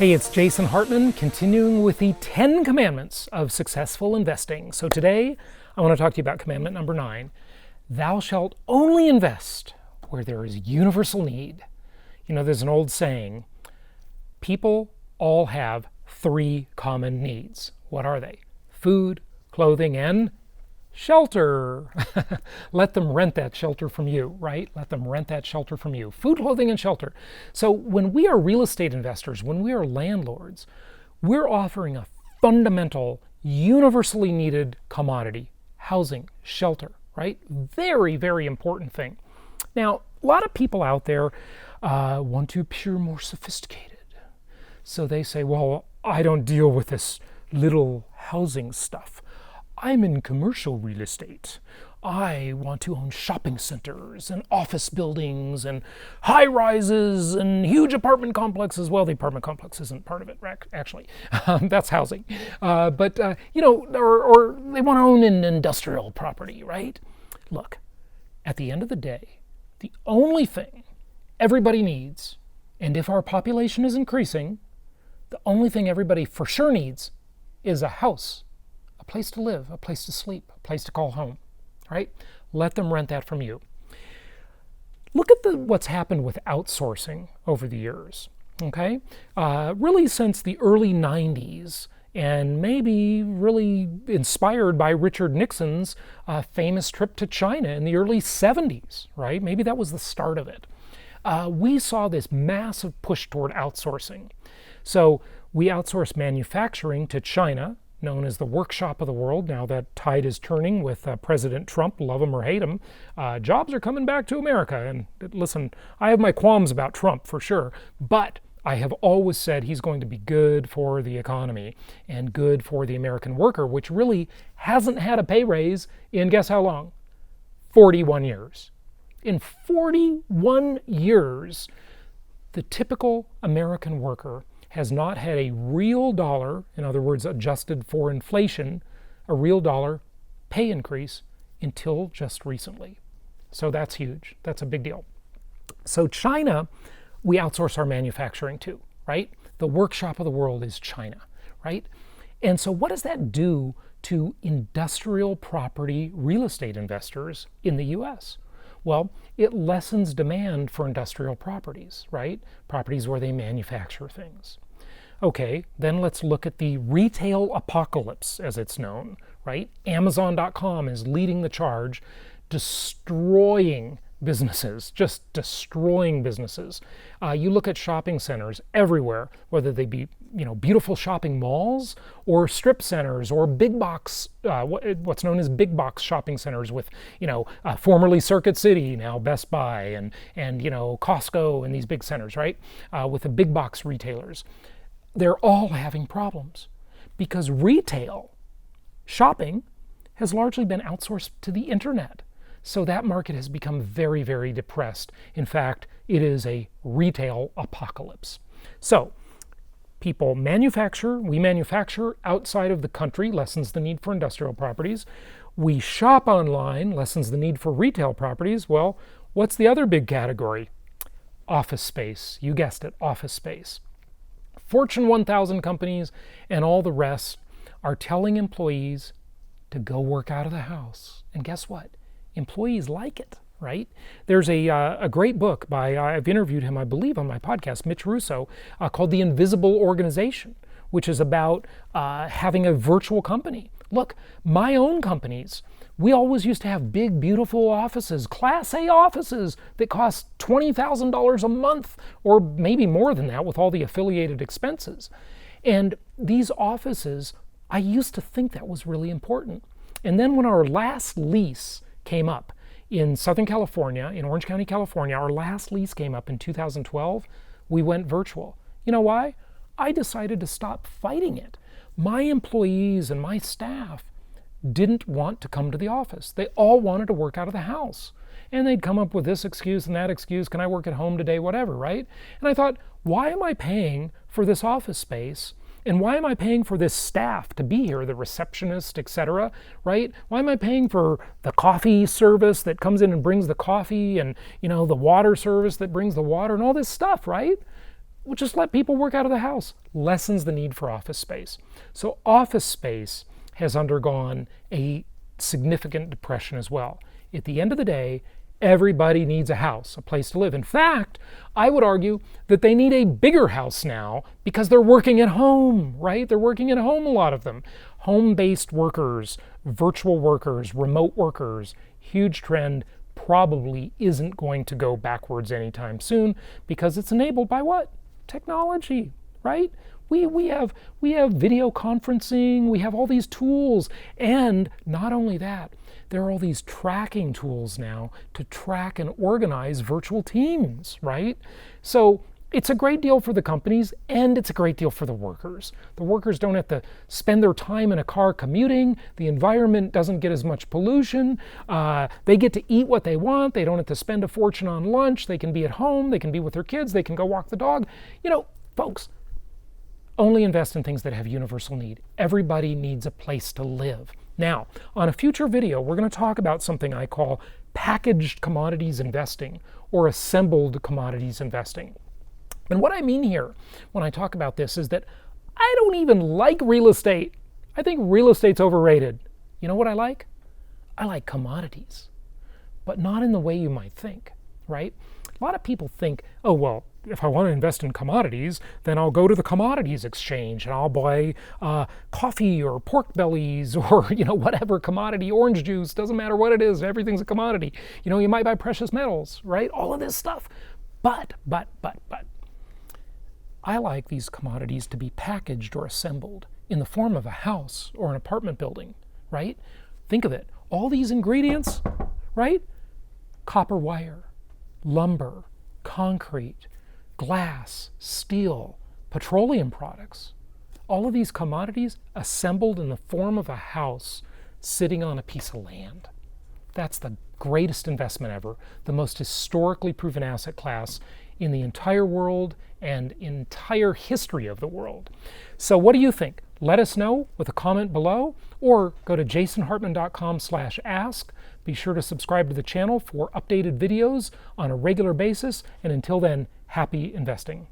Hey, it's Jason Hartman, continuing with the 10 Commandments of Successful Investing. So today, I want to talk to you about Commandment number 9. Thou shalt only invest where there is universal need. You know, there's an old saying, people all have 3 common needs. What are they? Food, clothing, and shelter. Let them rent that shelter from you, right? Let them rent that shelter from you. Food, clothing, and shelter. So when we are real estate investors, when we are landlords, we're offering a fundamental, universally needed commodity, housing, shelter, right? Very, very important thing. Now, a lot of people out there want to appear more sophisticated. So they say, well, I don't deal with this little housing stuff. I'm in commercial real estate. I want to own shopping centers and office buildings and high rises and huge apartment complexes. Well, the apartment complex isn't part of it, actually. That's housing. Or they want to own an industrial property, right? Look, at the end of the day, the only thing everybody needs, and if our population is increasing, the only thing everybody for sure needs is a house. A place to live, a place to sleep, a place to call home, right? Let them rent that from you. Look at what's happened with outsourcing over the years, okay? Really since the early 90s, and maybe really inspired by Richard Nixon's famous trip to China in the early 70s, right? Maybe that was the start of it. We saw this massive push toward outsourcing. So we outsourced manufacturing to China, known as the workshop of the world. Now that tide is turning with President Trump, love him or hate him. Jobs are coming back to America. And listen, I have my qualms about Trump for sure, but I have always said he's going to be good for the economy and good for the American worker, which really hasn't had a pay raise in guess how long? 41 years. In 41 years, the typical American worker has not had a real dollar, in other words, adjusted for inflation, a real dollar pay increase until just recently. So that's huge. That's a big deal. So China, we outsource our manufacturing to, right? The workshop of the world is China, right? And so what does that do to industrial property real estate investors in the U.S.? Well, it lessens demand for industrial properties, right? Properties where they manufacture things. Okay, then let's look at the retail apocalypse, as it's known, right? Amazon.com is leading the charge, destroying businesses, just destroying businesses. You look at shopping centers everywhere, whether they be, beautiful shopping malls or strip centers or big box, what's known as big box shopping centers with, formerly Circuit City, now Best Buy and Costco and these big centers, right? With the big box retailers. They're all having problems because retail shopping has largely been outsourced to the internet. So that market has become very, very depressed. In fact, it is a retail apocalypse. So people manufacture, we manufacture outside of the country, lessens the need for industrial properties. We shop online, lessens the need for retail properties. Well, what's the other big category? Office space. You guessed it, office space. Fortune 1000 companies and all the rest are telling employees to go work out of the house. And guess what? Employees like it, right? There's a great book by, I've interviewed him, I believe, on my podcast, Mitch Russo, called The Invisible Organization, which is about having a virtual company. Look, my own companies, we always used to have big, beautiful offices, Class A offices that cost $20,000 a month, or maybe more than that with all the affiliated expenses. And these offices, I used to think that was really important. And then when our last lease came up in Southern California, in Orange County, California, our last lease came up in 2012, we went virtual. You know why? I decided to stop fighting it. My employees and my staff didn't want to come to the office. They all wanted to work out of the house. And they'd come up with this excuse and that excuse, can I work at home today, whatever, right? And I thought, why am I paying for this office space? And why am I paying for this staff to be here, the receptionist, etc., right? Why am I paying for the coffee service that comes in and brings the coffee and, the water service that brings the water and all this stuff, right? we'll just let people work out of the house. Lessens the need for office space. So office space has undergone a significant depression as well. At the end of the day, everybody needs a house, a place to live. In fact, I would argue that they need a bigger house now because they're working at home, right? They're working at home, a lot of them. Home-based workers, virtual workers, remote workers, huge trend, probably isn't going to go backwards anytime soon because it's enabled by what? Technology, right? We have video conferencing, we have all these tools, and not only that, there are all these tracking tools now to track and organize virtual teams, right? So it's a great deal for the companies and it's a great deal for the workers. The workers don't have to spend their time in a car commuting. The environment doesn't get as much pollution. They get to eat what they want. They don't have to spend a fortune on lunch. They can be at home. They can be with their kids. They can go walk the dog. You know, folks, only invest in things that have universal need. Everybody needs a place to live. Now, on a future video, we're going to talk about something I call packaged commodities investing or assembled commodities investing. And what I mean here when I talk about this is that I don't even like real estate. I think real estate's overrated. You know what I like? I like commodities, but not in the way you might think, right? A lot of people think, oh, well, if I want to invest in commodities, then I'll go to the commodities exchange and I'll buy coffee or pork bellies or, you know, whatever commodity, orange juice, doesn't matter what it is, everything's a commodity. You know, you might buy precious metals, right? All of this stuff. But, I like these commodities to be packaged or assembled in the form of a house or an apartment building, right? Think of it. All these ingredients, right? Copper wire, lumber, concrete, glass, steel, petroleum products. All of these commodities assembled in the form of a house sitting on a piece of land. That's the greatest investment ever, the most historically proven asset class in the entire world and entire history of the world. So what do you think? Let us know with a comment below or go to jasonhartman.com/ask. Be sure to subscribe to the channel for updated videos on a regular basis. And until then, happy investing.